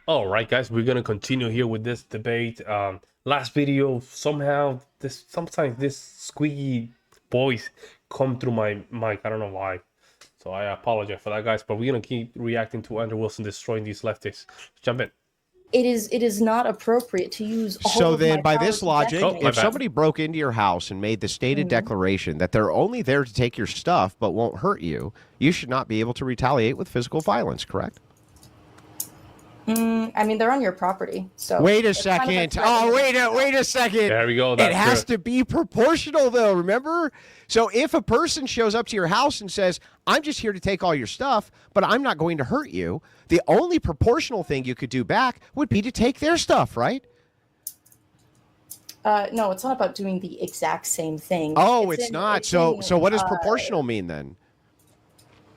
All right, guys, we're gonna continue here with this debate. Last video, sometimes this squeaky voice come through my mic. I don't know why, so I apologize for that, guys. But we're gonna keep reacting to Andrew Wilson destroying these leftists. Jump in. It is not appropriate to use all So of then, my by power this to logic, decimate. my if bad. somebody broke into your house and made the stated declaration that they're only there to take your stuff but won't hurt you, you should not be able to retaliate with physical violence, correct? I mean, they're on your property. So Wait a it's kind of second. threat Oh, against wait a second. There we go. It That's has good. to be proportional, though, remember? So if a person shows up to your house and says, I'm just here to take all your stuff, but I'm not going to hurt you, the only proportional thing you could do back would be to take their stuff, right? No, it's not about doing the exact same thing. Oh, it's not. So what does in, proportional mean then?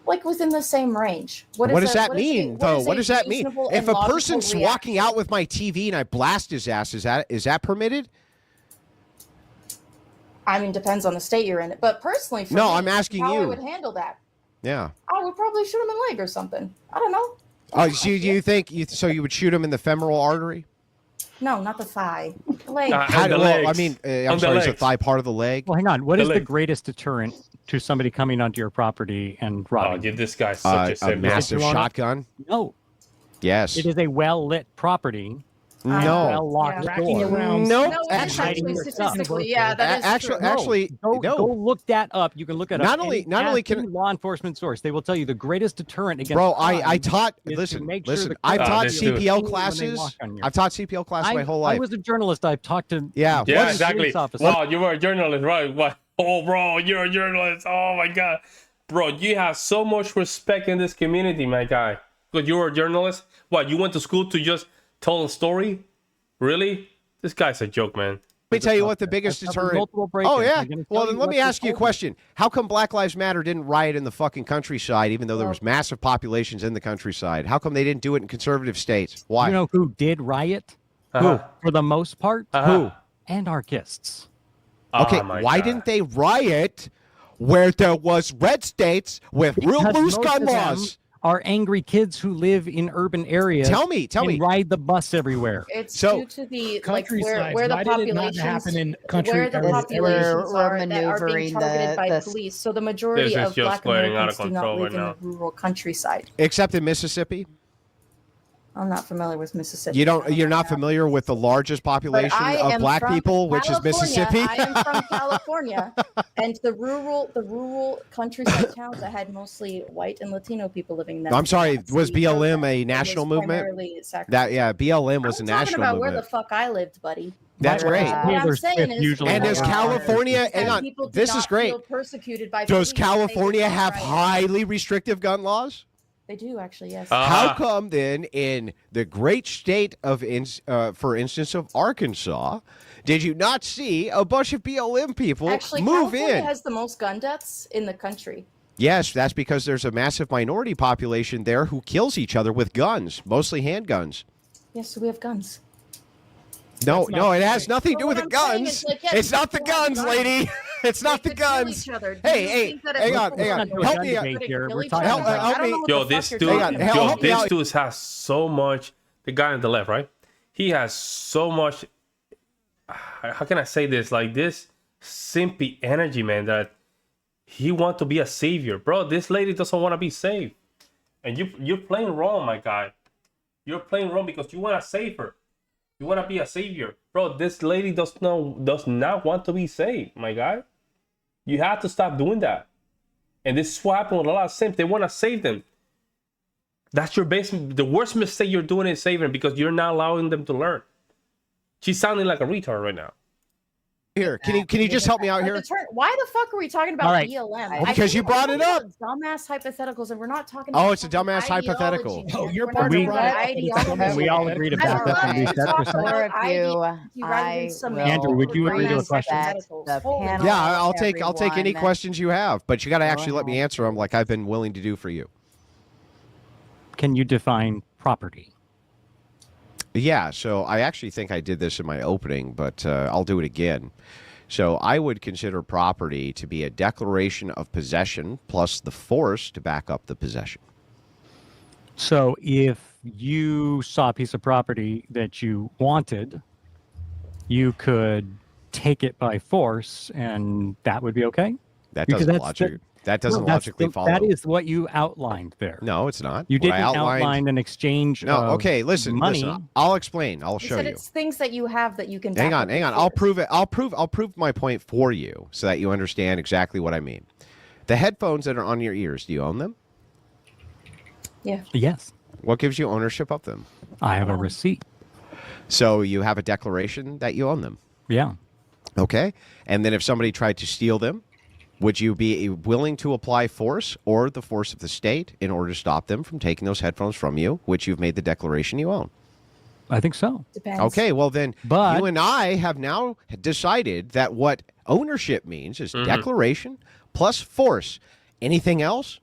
like within the same range. What does that mean, though? What does that mean? reasonable If and a logical person's reaction? walking out with my TV and I blast his ass, is that permitted? I mean, depends on the state you're in. But personally, for No, me, I'm asking how I you. would handle that. Yeah. I would probably shoot him in the leg or something. I don't know. Oh, so you think so? You would shoot him in the femoral artery? No, not the thigh. The leg. How, the well, I legs. mean, On I'm the sorry, is the legs. thigh part of the leg? Well, hang on. What The is the leg. greatest deterrent to somebody coming onto your property and Oh, robbing? dude, this guy's such a A simp. massive Your Honor? shotgun? No, Yes. it is a well-lit property, No. well-locked Yeah. door. Nope. No, Actually, actually, your stuff. statistically, yeah, that is Actually, true. actually, Go no. look that up. You can look it Not up. only- And not only ask can- any law enforcement source, they will tell you the greatest deterrent against Bro, crime I taught, is to listen, make sure the I've cops taught this dude. CPL when they classes. walk on your- I've taught CPL classes my whole life. I was a journalist. I've talked to Yeah. Yeah, What's- exactly. police officer. Wow, you were a journalist, right? What? Oh, bro, you're a journalist. Oh my god, bro, you have so much respect in this community, my guy. Because you were a journalist. What? You went to school to just tell a story? Really? This guy's a joke, man. Let me tell you what the biggest I've covered deterrent. multiple break-ins. Oh yeah. I'm gonna Well, tell then you let what me they ask you a told me. question. How come Black Lives Matter didn't riot in the fucking countryside, even though there was massive populations in the countryside? How come they didn't do it in conservative states? Why? You know who did riot? Uh-huh. For the most part? Uh-huh. Anarchists. Okay, Oh, my why God. didn't they riot where there was red states with real Because loose most gun of them laws? are angry kids who live in urban areas. Tell me. and ride the bus everywhere. It's So- due to the like Countryside. where the Why did it not populations happen in country where the areas? populations We're are that are being maneuvering targeted by the- police. So the majority This is of just Black flaring out of Americans do control not live right in now. the rural countryside. Except in Mississippi? I'm not familiar with Mississippi. You're not familiar with the largest But population I of am black from people, which is California. Mississippi? I am from California, and the rural countryside towns that had mostly white and Latino people living in them. I'm sorry, was See, BLM a it national was movement? primarily sacrifice. That yeah, BLM was I'm a talking national about movement. where the fuck I lived, buddy. That's Right. great. What I'm Taylor saying Swift is, usually And does has- California, that hang on, people do this is not great. feel persecuted by Does police when they California do have right. highly restrictive gun laws? They do actually, yes. How come then in the great state of, for instance, of Arkansas, did you not see a bunch of BLM people Actually, move California in? has the most gun deaths in the country. Yes, that's because there's a massive minority population there who kills each other with guns, mostly handguns. Yes, so we have guns. No, That's not no, it has right. nothing to do Well, with the what I'm saying guns. is, like, yes, It's not the people have guns, guns. lady. It's not They the could kill guns. each other. Do Hey, you hey, think that hang if on, people hang on. were Help to me out. debate here. kill We're each talking other? about- I don't know what Yo, the fuck this you're dude, talking Hang on, about. help me out. dude has so much. The guy on the left, right? He has so much. How can I say this? Like this simpy energy, man. That he want to be a savior, bro. This lady doesn't want to be saved, and you're playing wrong, my guy. You're playing wrong because you want to save her. You want to be a savior, bro. This lady does not want to be saved, my guy. You have to stop doing that. And this is what happened with a lot of simps. They want to save them. That's your base. The worst mistake you're doing is saving them because you're not allowing them to learn. She's sounding like a retard right now. Here, can you just help me out here? Why the fuck are we talking about All right. BLM? Well, because you brought it up. Dumbass hypotheticals, and we're not talking. Oh, about it's a dumbass ideology, hypothetical. man. Oh, you're We're part not of talking the about right. ideology. We all agreed about I that. love Can we to set talk this up? about Review, ideology rather than some Andrew, would you agree to the question? The panel, Yeah, I'll take any everyone. questions you have, but you got to Go actually let me ahead. answer them like I've been willing to do for you. Can you define property? Yeah, so I actually think I did this in my opening, but I'll do it again. So I would consider property to be a declaration of possession plus the force to back up the possession. So if you saw a piece of property that you wanted, you could take it by force, and that would be okay? That Because doesn't that's the- logic. That doesn't No, that's logically the- follow. That is what you outlined there. No, it's not. You What I didn't outlined- outline an exchange No, of okay, listen, money. listen. I'll explain. I'll You show said you. it's things that you have that you can. Hang back on, up hang with on. I'll force. prove it. I'll prove my point for you so that you understand exactly what I mean. The headphones that are on your ears, do you own them? Yeah. Yes, What gives you ownership of them? I have a receipt. So you have a declaration that you own them. Yeah. Okay? And then if somebody tried to steal them, would you be willing to apply force or the force of the state in order to stop them from taking those headphones from you, which you've made the declaration you own? I think so. Depends. Okay, well then But- you and I have now decided that what ownership means is declaration plus force. Anything else?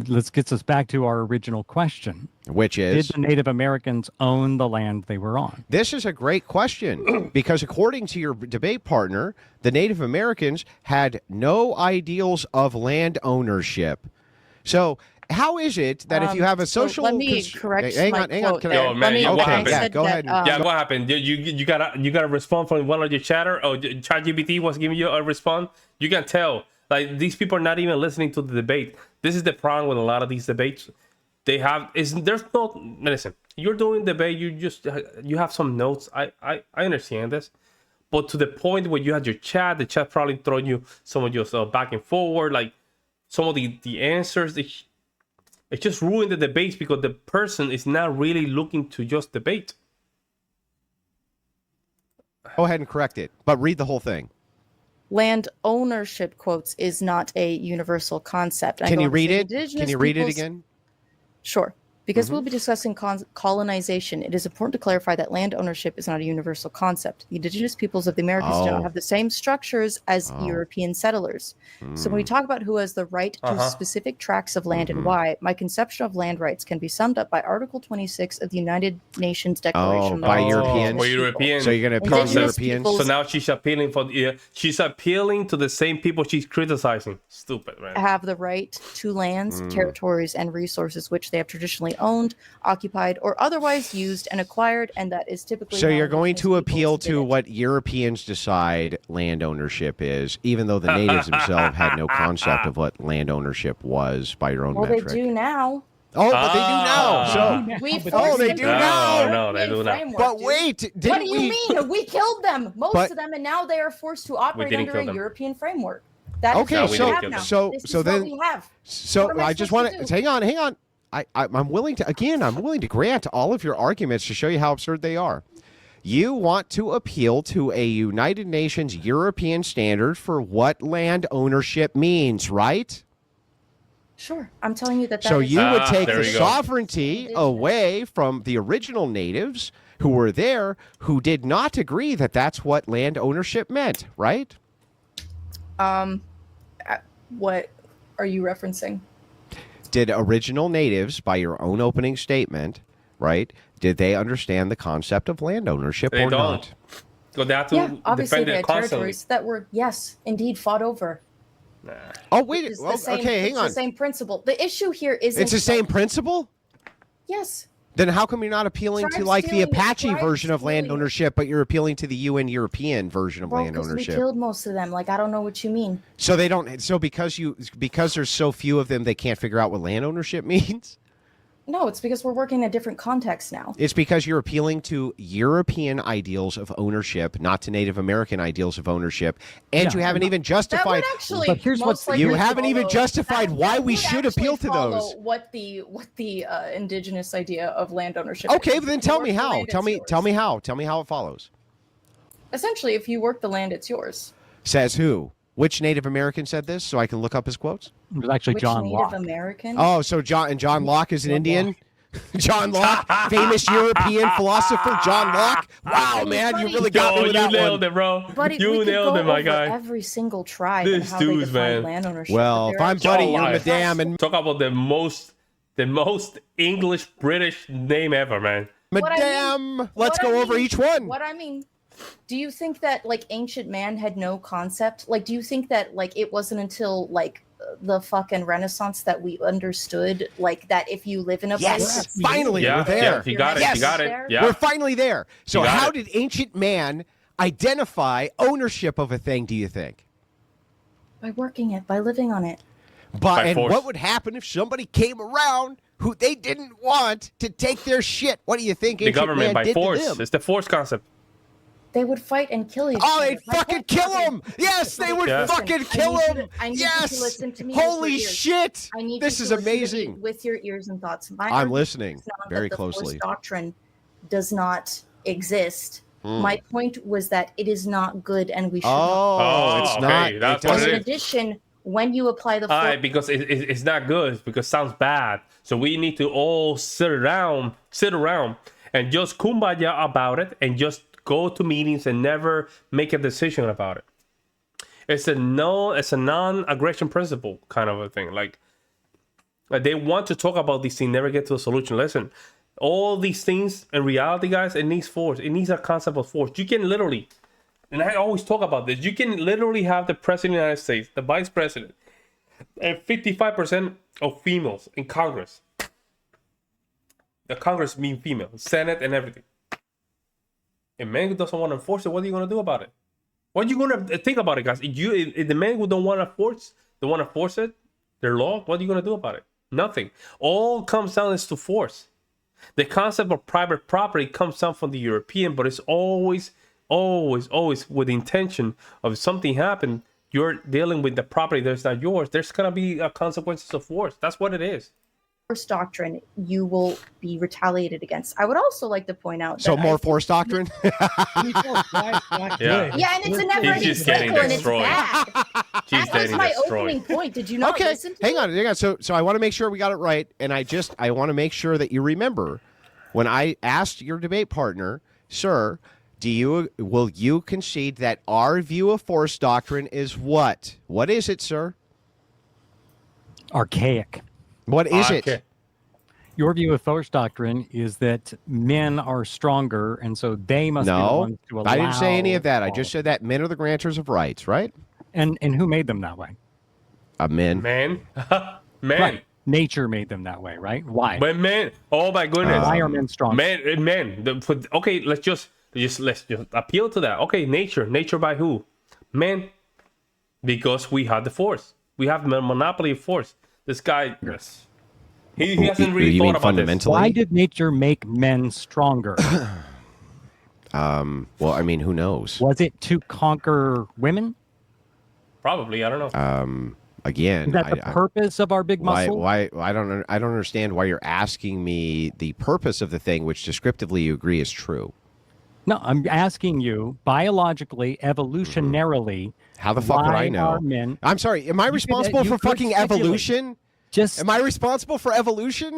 Let's get us back to our original question. Which Did is, the Native Americans own the land they were on? this is a great question because according to your debate partner, the Native Americans had no ideals of land ownership. So how is it that if you have a so social... let me correct hang my on, hang on. quote Can I- there. Yo, man, Let me- yeah, what I happened? said Go that, ahead. Yeah, what happened? You gotta respond from one of your chatter. Oh, ChatGPT was giving you a response. You can tell, like, these people are not even listening to the debate. This is the problem with a lot of these debates. There's no, listen. You're doing debate. You have some notes. I understand this, but to the point where you had your chat, the chat probably throwing you some of your back and forward, like some of the answers. It just ruined the debates because the person is not really looking to just debate. Go ahead and correct it, but read the whole thing. Land ownership, quotes, is not a universal concept. I Can go you on to read say it? indigenous Can you read it peoples- again? Sure. Because we'll be discussing colonization, it is important to clarify that land ownership is not a universal concept. The indigenous peoples of the Americas do Oh. not have the same structures as European settlers. So when we talk about who has the right to specific tracts of land and why, my conception of land rights can be summed up by Article 26 of the United Nations Declaration. of the by Rights of Europeans? Indigenous For European. So you're going to appeal to Indigenous Europeans? peoples- So now she's appealing she's appealing to the same people she's criticizing. Stupid, man. have the right to lands, territories, and resources which they have traditionally owned, occupied, or otherwise used and acquired, and that is typically. So how you're going indigenous to appeal peoples did to it. what Europeans decide land ownership is, even though the natives themselves had no concept of what land ownership was by your own Well, they metric. do now. Oh, but they do now. So, We but forced they them do to now. the No, they do European now. framework, but dude. wait, What didn't do you we? mean? We killed them, most But- of them, and now they are forced to operate didn't under kill a them. European framework. That is Okay, what we we didn't have kill now. them. So- This so is then- what we have. So What am I I just supposed want to to do? hang on. I'm willing to I'm willing to grant all of your arguments to show you how absurd they are. You want to appeal to a United Nations European standard for what land ownership means, right? Sure, I'm telling you that. So is- you would take there the you go. sovereignty Indigenous. away from the original natives who were there, who did not agree that that's what land ownership meant, right? What are you referencing? Did original natives, by your own opening statement, right, did they understand the concept of land ownership They or don't. not? So they have to Yeah, obviously defend they it had constantly. territories that were, yes, indeed fought over. Oh, wait. It's the Well, same, okay, hang it's on. the same principle. The issue here isn't. It's the same principle? Yes. Then how come you're not appealing to Tribes like the stealing- Apache tribes version of land stealing- ownership, but you're appealing to the UN European version of Well, land because we ownership? killed most of them. Like, I don't know what you mean. So they don't. So because there's so few of them, they can't figure out what land ownership means. No, it's because we're working in a different context now. It's because you're appealing to European ideals of ownership, not to Native American ideals of ownership, and Yeah. you haven't even That justified. would actually. But here's most what's- likely You haven't even follow- justified why we would should actually appeal to follow those. What the indigenous idea of land ownership? Okay, is. but then If you tell work me the how. land, Tell it's me. yours. Tell me how. Tell me how it follows. Essentially, if you work the land, it's yours. Says who? Which Native American said this? So I can look up his quotes. It was actually Which John Native Locke. American? Oh, so John Locke is an Indian. John Locke, famous European philosopher John Locke. Wow, man, you really got me Yo, with you that nailed one. it, bro. But we You could nailed go it, my over guy. every single tribe This and how they dude's, define man. land ownership. Well, but if there I'm are buddy, so you're many Madame and Talk about the most English British name ever, man. What I mean- Madame. Let's what I go over mean- each one. What I mean, do you think that like ancient man had no concept? Like, do you think that like it wasn't until like the fucking Renaissance that we understood, like that if you live in a place, Yes, finally, Yeah, we're there. yeah, you got it. Yes. You got it. Yeah. We're finally there. So You got how it. did ancient man identify ownership of a thing, do you think? by working it, by living on it. But and force. what would happen if somebody came around who they didn't want to take their shit? What do you think The ancient government man by did force. to them? It's the force concept. They would fight and kill each Oh, other. they'd My fucking point kill is- him! Yes, they would Yeah. fucking Listen, kill I need you him! to- I need you to Yes! listen to me with Holy your ears. shit! I need This you is to listen to me amazing. with your ears and thoughts. My I'm argument listening is not very that the force closely. doctrine does not exist. Hmm. My point was that it is not good, and we should Oh, Oh, it's okay, not. that's it what not. it In doesn't. is. addition, when you apply the force, Alright, because it's not good, because it sounds bad. So we need to all sit around and just kumbaya about it and just go to meetings and never make a decision about it. It's a non-aggression principle kind of a thing. Like they want to talk about these things, never get to a solution. Listen, all these things in reality, guys, it needs force. It needs a concept of force. You can literally, and I always talk about this, you can literally have the president of the United States, the vice president, and 55% of females in Congress. The Congress mean female, Senate and everything. If man doesn't want to enforce it, what are you going to do about it? What are you going to think about it, guys? If the men who don't want to force it, their law, what are you going to do about it? Nothing. All comes down is to force. The concept of private property comes down from the European, but it's always with the intention of if something happened, you're dealing with the property that's not yours. There's going to be consequences of force. That's what it is. force doctrine, you will be retaliated against. I would also like to point out So that more force doctrine? Yeah. Yeah, and it's a never-ending just getting cycle, and it's destroyed. bad. She's That was getting my destroyed. opening point. Did you not Okay, listen to hang me? on. So I want to make sure we got it right, and I want to make sure that you remember when I asked your debate partner, sir, will you concede that our view of force doctrine is what? What is it, sir? Archaic. What is Okay. it? Your view of force doctrine is that men are stronger, and so they must be the No, ones to allow. I didn't say any of that. I just all. said that men are the grantors of rights, right? And who made them that way? Men. Man. Right. Nature made them that way, right? Why? But man, oh my goodness. Why are men strong? Okay, let's just appeal to that. Okay, nature by who? Men, because we have the force. We have the monopoly of force. This guy, yes, he hasn't really You mean thought about this. fundamentally? Why did nature make men stronger? Well, I mean, who knows? Was it to conquer women? Probably, I don't know. Again, Is that the purpose of our big muscle? why I don't understand why you're asking me the purpose of the thing, which descriptively you agree is true. No, I'm asking you biologically, evolutionarily. How the fuck would I why know? are men? I'm sorry. Am I You could- responsible you for could fucking speculate. evolution? Just Am I responsible for evolution?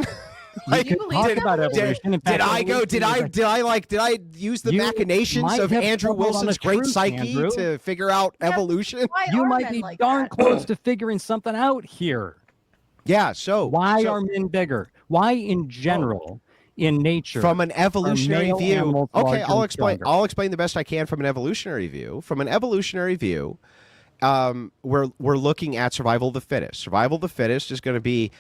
you could believe talk in about evolution? evolution. In fact, Did I use the You machinations might of have Andrew stumbled on Wilson's the great truth, psyche Andrew. to figure out Yeah. evolution? Why You are might men be like darn that? close to figuring something out here. Yeah. So Why so are men bigger? Why, in general, in nature, from an evolutionary male view? animals Okay, larger I'll and explain. stronger? I'll explain the best I can from an evolutionary view. From an evolutionary view, we're looking at survival of the fittest. Survival of the fittest is going to be,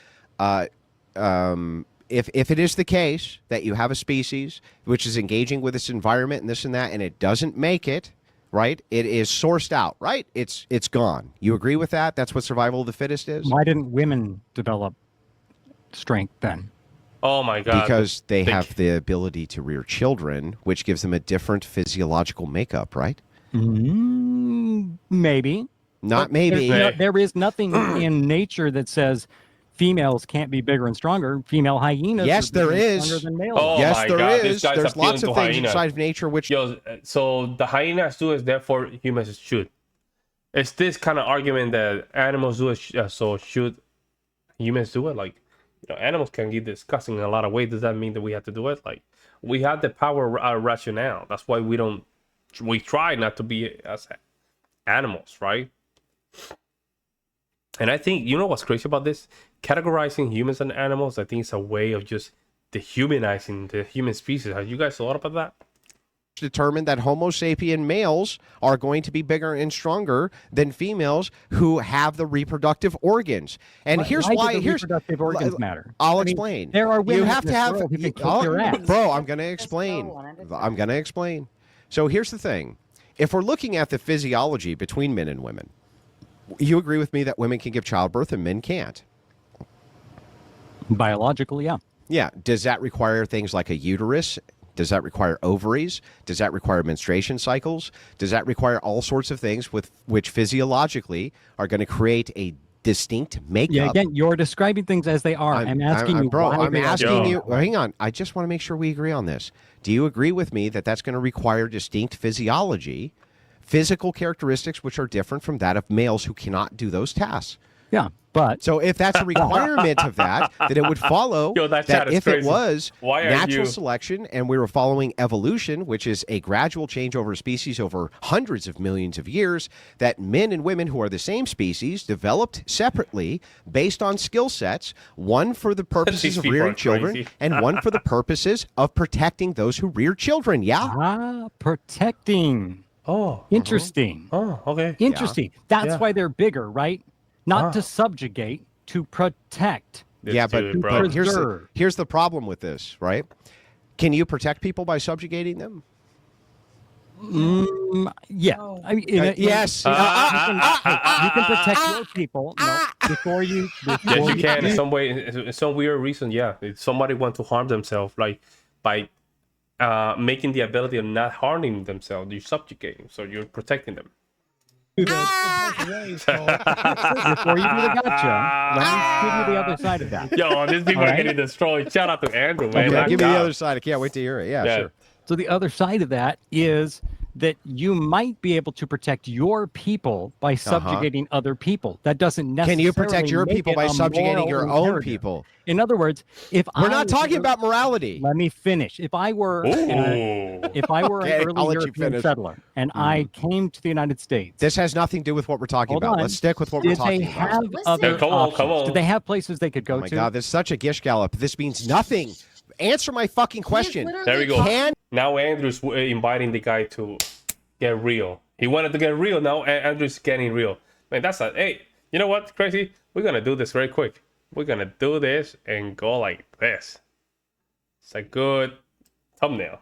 if it is the case that you have a species which is engaging with its environment and this and that, and it doesn't make it, right? It is sourced out, right? It's gone. You agree with that? That's what survival of the fittest is. why didn't women develop strength then? Oh my god. Because they have the ability to rear children, which gives them a different physiological makeup, right? Maybe. Not But maybe. there is nothing in nature that says females can't be bigger and stronger. Female hyenas Yes, are bigger there and is. stronger than males. Oh Yes, my there God, this is. guy's There's lots of appealing things to inside of nature which. Yo, so the hyenas do it, therefore humans should. It's this kind of argument that animals do it, so should humans do it? Like, animals can get disgusting in a lot of ways. Does that mean that we have to do it? Like, we have the power rationale. That's why we try not to be as animals, right? And I think, what's crazy about this? Categorizing humans and animals, I think it's a way of just dehumanizing the human species. Have you guys thought about that? determined that Homo sapien males are going to be bigger and stronger than females who have the reproductive organs. And here's why. Do the reproductive organs matter? I'll I mean, explain. there are women you have in to this have world who can kick your ass. bro. I'm going to explain. I'm going to explain. So here's the thing: if we're looking at the physiology between men and women, you agree with me that women can give childbirth and men can't. Biologically, yeah. Yeah. Does that require things like a uterus? Does that require ovaries? Does that require menstruation cycles? Does that require all sorts of things with which physiologically are going to create a distinct makeup? Yeah, again, you're describing things as they are. I'm asking you, bro. why I'm they are asking you. different. Well, hang on. I just want to make sure we agree on this. Do you agree with me that that's going to require distinct physiology, physical characteristics which are different from that of males who cannot do those tasks? Yeah, but So if that's a requirement of that, then it would follow Yo, that that chat is if it crazy. was Why are natural you- selection and we were following evolution, which is a gradual change over a species over hundreds of millions of years, that men and women who are the same species developed separately based on skill sets, one for the purposes These of people are rearing children crazy. and one for the purposes of protecting those who rear children. Yeah? protecting. Oh. Interesting. Oh, okay. Interesting. That's Yeah. why they're bigger, right? Not to subjugate, to protect. This Yeah, dude, but bro. here's the problem with this, right? Can you protect people by subjugating them? Yeah. I mean, yes. you can protect your people. No, before you. Yes, you can. In some way, in some weird reason, yeah. If somebody wants to harm themselves, like by making the ability of not harming themselves, you're subjugating, so you're protecting them. Before you do the gotcha, let me give you the other side of that. Yo, these people are Alright. getting destroyed. Shout out to Andrew, man. Yeah, Knock give me the out. other side. I can't wait to hear it. Yeah, Yeah. sure. So the other side of that is that you might be able to protect your people by subjugating other people. That doesn't Can necessarily you protect your make people it by a subjugating moral your own imperative. people? In other words, if We're not talking about morality. Let me finish. If I were Ooh. if I were Okay, an I'll early let you European finish. settler and I came to the United States, This has nothing to do with what we're talking hold about. on. Let's stick with what we're Did they talking have about. Listen. other Yeah, come on, options? come on. Did they have places they could go Oh my to? God, this is such a gish gallop. This means nothing. Answer my fucking question. There we go. Can Now Andrew's inviting the guy to get real. He wanted to get real. Now Andrew's getting real. Man, that's a hey. You know what, crazy? We're gonna do this very quick. We're gonna do this and go like this. It's a good thumbnail.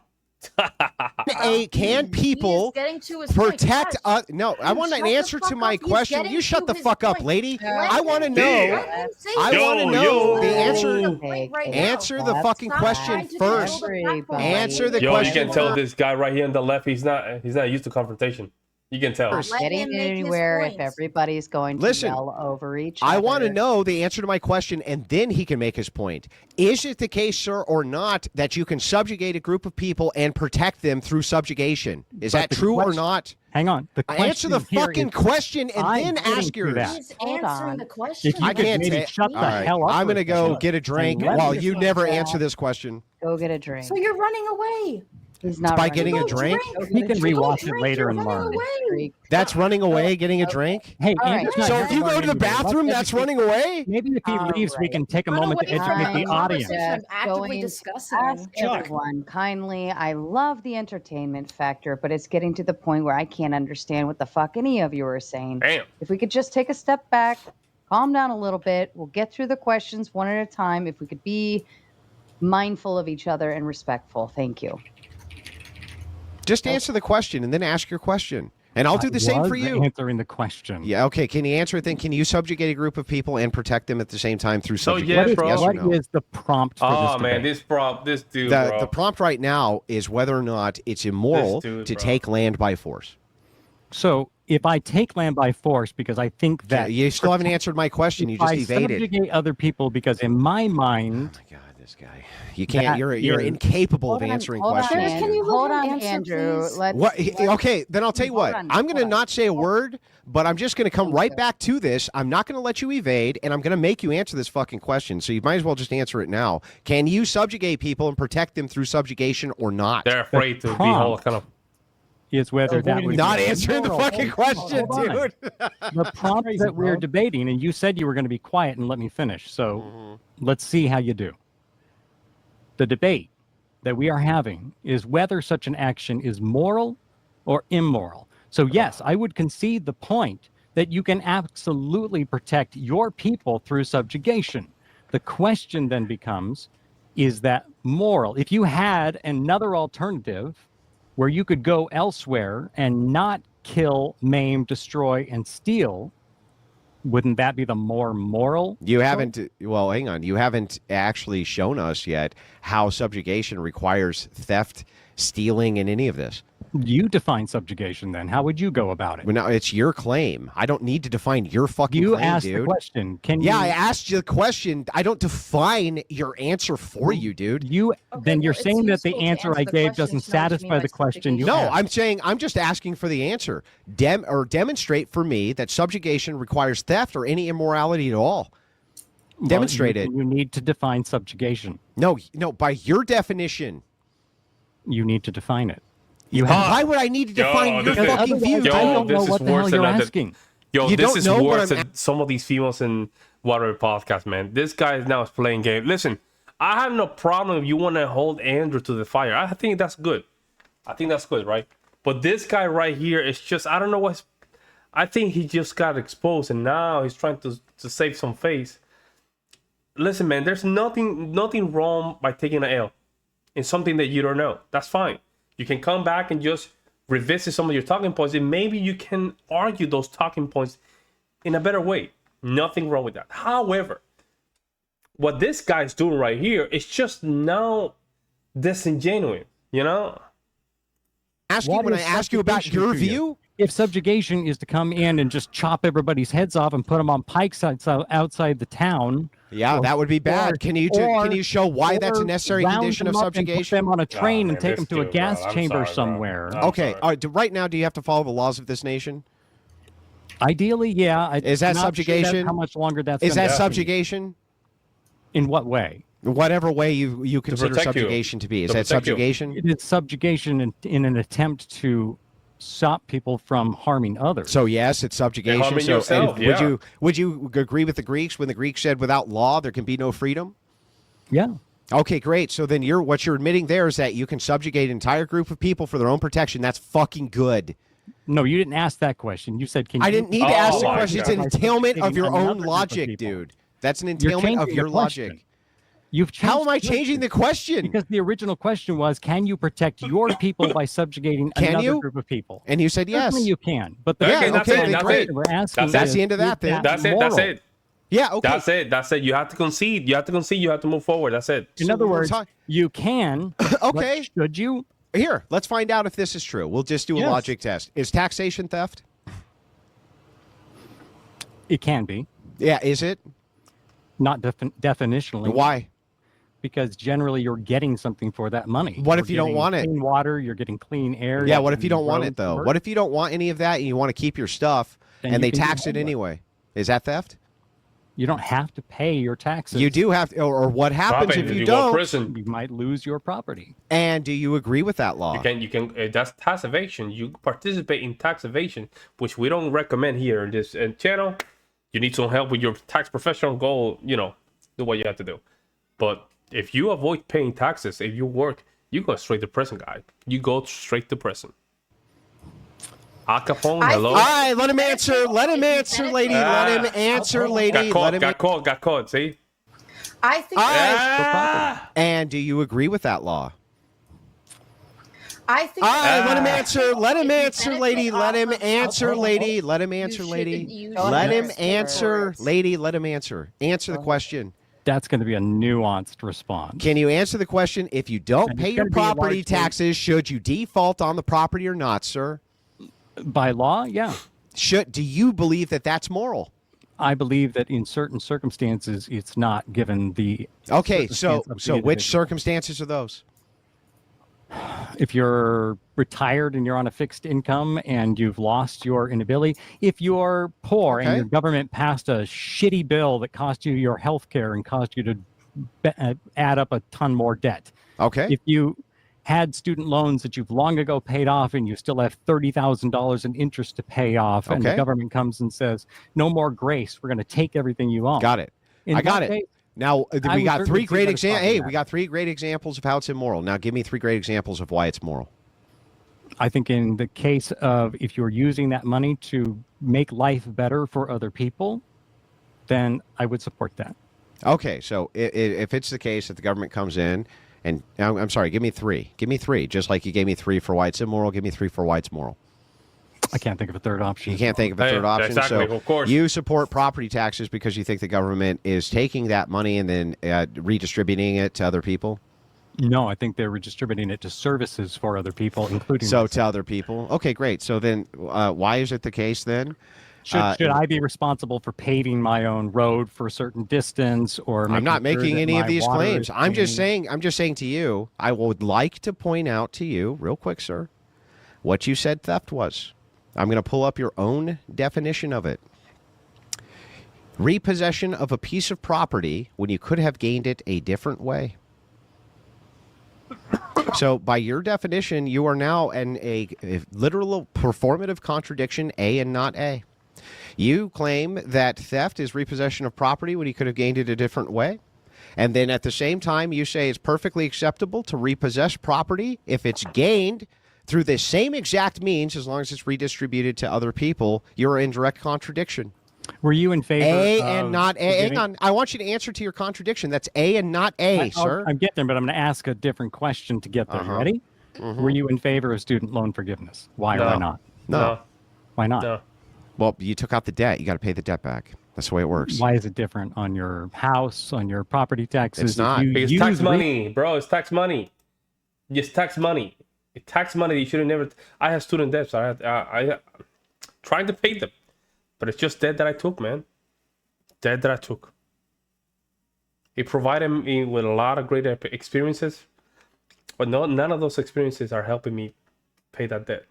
can people protect? No, I want an Shut the answer to fuck my up. He's question. getting You shut to the his fuck up, point. lady. Let I want to him know. Damn. I Yo, want to know yo. the answer. Right now. Answer the That's fucking Stop question trying to first. control the platform. Answer the Yo, question you can tell first. this guy right here on the left. He's not used to confrontation. You can tell. First. Let him Getting make his anywhere if point. everybody's going to Listen, yell over each I other. want to know the answer to my question, and then he can make his point. Is it the case, sir, or not, that you can subjugate a group of people and protect them through subjugation? Is But that the true or question- not? Hang on. The Answer the question here fucking is- question and I'm then getting ask to yours. that. He's Hold answering on. the question. If you I could can't maybe ta- shut the All right, hell up. I'm for going to a go second get a drink and let while me you finish. never answer this question. Go get a drink. So you're running away. He's not By running getting a away. drink? He can rewatch it Drink, later you're and running learn. away. That's running away, getting a drink? Hey, All right. Andrew's not So here if you learn go to the anyway. Let's bathroom, that's educate- running away? Maybe if he All leaves, we right. can take a Run moment to away from educate the the audience. conversation. I'm actively Going to discussing. Ask everyone kindly. I love the entertainment factor, but it's getting to the point where I can't understand what the fuck any of you are saying. Damn. If we could just take a step back, calm down a little bit, we'll get through the questions one at a time. If we could be mindful of each other and respectful. Thank you. Just answer the question and then ask your question. And I'll do the same for Was you. Answering the question. Yeah, okay. Can you answer it then? Can you subjugate a group of people and protect them at the same time through So, subjugation? yes, bro. Yes or What no? is the prompt for Oh this man, debate? this dude, The, bro. the prompt right now is whether or not it's immoral This dude, to bro. take land by force. So if I take land by force because I think Yeah, that you still haven't answered my question. You if just I evaded. subjugate other people because in my Oh mind, my God, this guy. You can't. That You're is- incapable of Hold on, answering hold on, questions. Can you dude. let hold him on, answer, Andrew. please? Let's, What? let's- Okay, then I'll tell you what. Hold on, I'm going to hold on. not say a word, but I'm just going to come right back to this. I'm not going to let you evade, and I'm going to make you answer this fucking question. So you might as well just answer it now. Can you subjugate people and protect them through subjugation or not? They're afraid to be prompt- whole kind of. is whether that would Not be answering the immoral. fucking question, Hold on. dude. The prompt that we're debating, and you said you were going to be quiet and let me finish. So let's see how you do. The debate that we are having is whether such an action is moral or immoral. So yes, I would concede the point that you can absolutely protect your people through subjugation. The question then becomes, is that moral? If you had another alternative where you could go elsewhere and not kill, maim, destroy, and steal, wouldn't that be the more moral? You haven't, well, hang on. You haven't actually shown us yet how subjugation requires theft, stealing, and any of this. You define subjugation then. How would you go about it? Well, now it's your claim. I don't need to define your fucking You claim, asked dude. the question. Can Yeah, you, I asked you the question. I don't define your answer for you, dude. you Okay, then you're well, it's saying that the useful to answer answer I the gave question doesn't to know what you mean satisfy by the question you No, subjugation. asked. I'm saying I'm just asking for the answer. Demonstrate for me that subjugation requires theft or any immorality at all. Well, Demonstrate it. You need to define subjugation. No, by your definition. You need to define it. You And have why would I need to define your this is- fucking otherwise, view? Yo, I don't know this is what the hell worse you're than that. asking. Yo, You this don't is know what worse I'm than some of these females in Water Podcast, man. This guy is now playing game. Listen, I have no problem if you want to hold Andrew to the fire. I think that's good. I think that's good, right? But this guy right here is just, I don't know what's, I think he just got exposed and now he's trying to save some face. Listen, man, there's nothing wrong by taking an L in something that you don't know. That's fine. You can come back and just revisit some of your talking points, and maybe you can argue those talking points in a better way. Nothing wrong with that. However, what this guy's doing right here is just now disingenuous, you know? What When I is ask you about subjugation your to you? view, If subjugation is to come in and just chop everybody's heads off and put them on pikes outside the town, yeah, or- that would be bad. or- Can you show why that's a or necessary round condition of them up and subjugation? put them on a train man, and take them this to a dude, gas bro. I'm chamber sorry, bro. somewhere. I'm Okay, sorry. all right, right now, do you have to follow the laws of this nation? Ideally, yeah. Is that I'm not sure subjugation? how much longer that's Is gonna that be. subjugation? In what way? Whatever way you consider protect you. subjugation to be. Is To that protect you. subjugation? It is subjugation in an attempt to stop people from harming others. So yes, it's subjugation. harming So yourself, and yeah. would you agree with the Greeks when the Greeks said without law there can be no freedom? yeah. Okay, great. So then what you're admitting there is that you can subjugate an entire group of people for their own protection. That's fucking good. No, you didn't ask that question. You said, "Can I you?" didn't need to ask the my question. It's an God. entailment of your Another own group of logic, people. dude. That's an You're entailment of changing your the question. logic. You've changed How am I the question. changing the question? Because the original question was, can you protect your people by subjugating Can another you? group of people? And you said yes. Certainly you can. But the Yeah, question that's it, that's question it. we're asking That's is, the end of that is then. That's it. moral? That's it. Yeah, okay. That's it. You have to concede. You have to concede. You have to move forward. That's it. In So other we're words, talk- you can. Okay. But should you? Here, let's find out if this is true. We'll just do a Yes. logic test. Is taxation theft? It can be. Yeah, is it? Not definitionally. Why? Because generally you're getting something for that money. What You're if you don't getting want it? Clean water. You're getting clean air. Yeah, you're what if you getting don't want it roads though? work. What if you don't want any of that and you want to keep your stuff Then and you they can be tax it homeless. anyway? Is that theft? You don't have to pay your taxes. You do have to, or what happens Stop it. if you go to don't? prison. You might lose your property. And do you agree with that law? You can. That's tax evasion. You participate in tax evasion, which we don't recommend here in this channel. You need some help with your tax professional. Go, do what you have to do. But if you avoid paying taxes, if you work, you go straight to prison, guy. You go straight to prison. Al Capone, hello. All right, let him answer. Let him answer, lady. Let him answer, lady. Let him. Got caught. See? I think. And do you agree with that law? I think. All right, let him answer. Let him If you answer, benefit lady. Let him off of answer, alcohol, lady. Let him answer, you lady. shouldn't use Let your him answer, steroids. lady. Let him answer. Answer the question. That's going to be a nuanced response. Can you answer the question? If you don't And pay it's your gonna be a property large taxes, should you default on the property or not, sir? By law, yeah. Do you believe that that's moral? I believe that in certain circumstances, it's not given the. Okay, so circumstance of the which individual. circumstances are those? If you're retired and you're on a fixed income and you've lost your inability, if you're poor Okay. and your government passed a shitty bill that cost you your health care and caused you to add up a ton more debt. Okay. If you had student loans that you've long ago paid off and you still have $30,000 in interest to pay off, and the Okay. government comes and says, no more grace, we're going to take everything you own. Got it. In I got that it. case, Now I we would got certainly three see great that as examples. Hey, we problematic. got 3 great examples of how it's immoral. Now give me 3 great examples of why it's moral. I think in the case of if you're using that money to make life better for other people, then I would support that. Okay, so if it's the case that the government comes in and I'm sorry, give me 3. Give me 3, just like you gave me 3 for why it's immoral. Give me 3 for why it's moral. I can't think of a third option. You can't think of a third option. Exactly, So of course. you support property taxes because you think the government is taking that money and then redistributing it to other people. No, I think they're redistributing it to services for other people, including So myself. to other people. Okay, great. So then why is it the case then? Should I be responsible for paving my own road for a certain distance, or I'm not making sure making that any of my these water claims. is I'm just clean? saying to you, I would like to point out to you real quick, sir, what you said theft was. I'm going to pull up your own definition of it. Repossession of a piece of property when you could have gained it a different way. So by your definition, you are now in a literal performative contradiction, A and not A. You claim that theft is repossession of property when you could have gained it a different way. And then at the same time, you say it's perfectly acceptable to repossess property if it's gained through the same exact means as long as it's redistributed to other people. You're in direct contradiction. Were you in favor A of and not A. Hang giving- on. I want you to answer to your contradiction. That's A and not A, sir. I'm getting there, but I'm going to ask a different question to get there. You ready? Were you in favor of student loan forgiveness? Why or why not? No. Why not? No. Well, you took out the debt. You got to pay the debt back. That's the way it works. Why is it different on your house, on your property taxes? It's not. If you Because use tax money, bro. It's tax money. Just tax money. It's tax money. You should have never. I have student debts. I trying to pay them, but it's just debt that I took, man. Debt that I took. It provided me with a lot of great experiences, but none of those experiences are helping me pay that debt.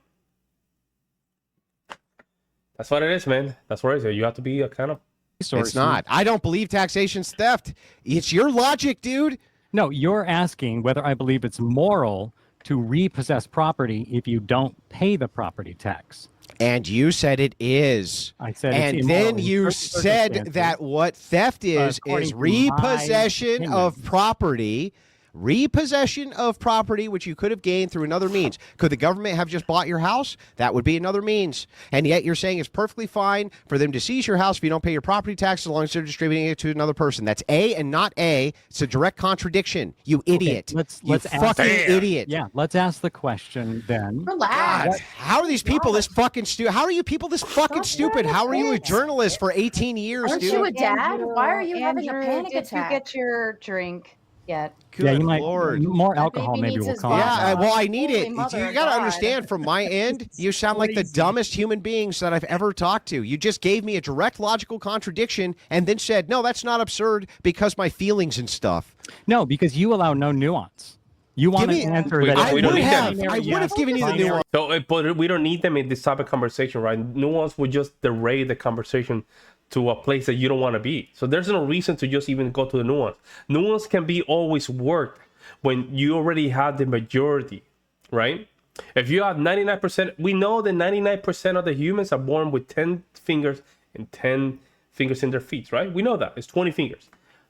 That's what it is, man. That's what it is. You have to be a kind of. It's not. I don't believe taxation's theft. It's your logic, dude. No, you're asking whether I believe it's moral to repossess property if you don't pay the property tax. And you said it is. I said and it's then immoral in you certain said circumstances. that what theft is According to my repossession opinion. of property. Repossession of property which you could have gained through another means. Could the government have just bought your house? That would be another means. And yet you're saying it's perfectly fine for them to seize your house if you don't pay your property tax as long as they're distributing it to another person. That's A and not A. It's a direct contradiction. You idiot. let's you ask- fucking idiot. Yeah, let's ask the question then. God, Relax. how are these people this fucking stupid? How are you people this fucking stupid? How are you a journalist for 18 years, Aren't dude? you a dad? Why are you having a Andrew, panic did attack? you get your drink yet? Yeah, Good you might. Lord. More My alcohol baby maybe needs will his calm vodka. down. Yeah, well, I need Holy it. mother You of got to God. understand from my end, you sound like the dumbest human beings that I've ever talked to. You just gave me a direct logical contradiction and then said, no, that's not absurd because my feelings and stuff. No, because you allow no nuance. You want me- an answer We that don't- I we would need have. them. I would have given you the binary. nuance. So, but we don't need them in this type of conversation, right? Nuance would just derail the conversation to a place that you don't want to be. So there's no reason to just even go to the nuance. Nuance can be always worked when you already have the majority, right? If you have 99%, we know that 99% of the humans are born with 10 fingers and 10 fingers in their feet, right? We know that. It's 20 fingers.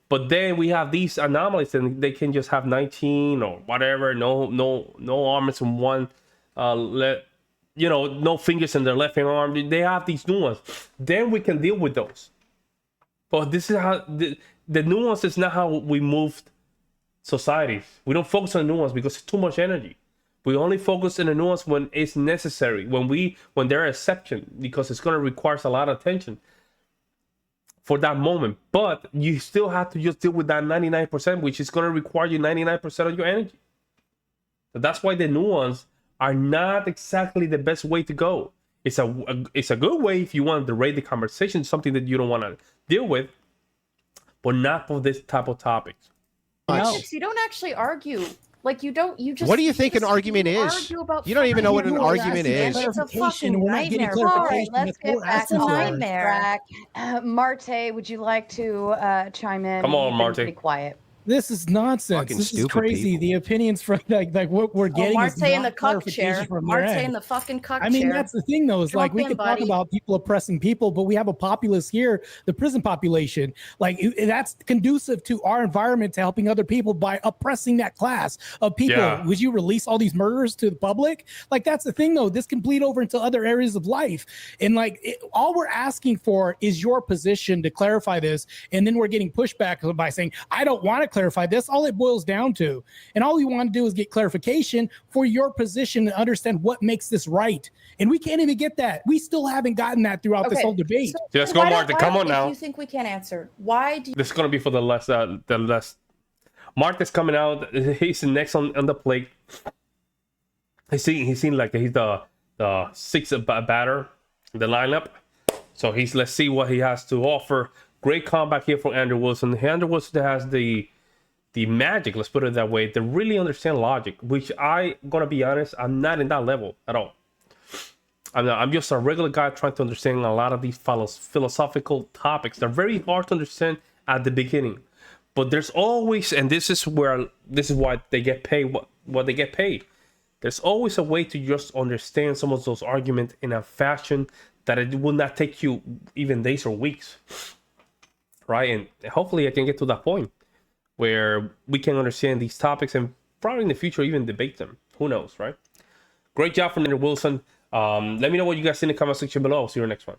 But then we have these anomalies and they can just have 19 or whatever, no arms in one no fingers in their left arm. They have these nuances. Then we can deal with those. But this is how the nuance is not how we moved societies. We don't focus on nuance because it's too much energy. We only focus on the nuance when it's necessary, when there are exceptions, because it's going to require a lot of attention for that moment. But you still have to just deal with that 99%, which is going to require you 99% of your energy. So that's why the nuance are not exactly the best way to go. It's a good way if you want to raise the conversation, something that you don't want to deal with, but not for this type of topics. No. You don't actually argue. Like you just. What do you think an just- argument you is? argue about You don't even know what an fucking argument nuance, is. man. It's a fucking We're not getting nightmare. All clarification. right, let's That's get what back It's a on nightmare. track. Marte, would you like to chime in? Come on, You've been Marte. Pretty quiet. This is nonsense. Fucking This is stupid crazy. people. The opinions from like what we're getting is Marte in not the cuck clarification chair. from their Marte end. in the fucking cuck chair. I mean, that's the thing, though, is like Jump we in, can talk buddy. about people oppressing people, but we have a populace here, the prison population. Like that's conducive to our environment to helping other people by oppressing that class of people. Yeah. Would you release all these murderers to the public? Like that's the thing, though. This can bleed over into other areas of life, and like all we're asking for is your position to clarify this, and then we're getting pushback by saying I don't want to clarify this. All it boils down to, and all we want to do is get clarification for your position and understand what makes this right. And we can't even get that. We still haven't gotten that throughout this whole debate. So Let's go, why Marte. don't- Come why- on now. If you think we can't answer, why do you This is gonna be for the less. Mark is coming out. He's next on the plate. He seen like he's the sixth batter in the lineup. So let's see what he has to offer. Great comeback here from Andrew Wilson. Andrew Wilson has the magic, let's put it that way, to really understand logic, which I gonna be honest, I'm not in that level at all. I'm just a regular guy trying to understand a lot of these philosophical topics. They're very hard to understand at the beginning, but there's always, and this is why they get paid what they get paid. There's always a way to just understand some of those arguments in a fashion that it will not take you even days or weeks, right? And hopefully I can get to that point where we can understand these topics and probably in the future even debate them. Who knows, right? Great job from Andrew Wilson. Let me know what you guys think in the comment section below. See you in the next one.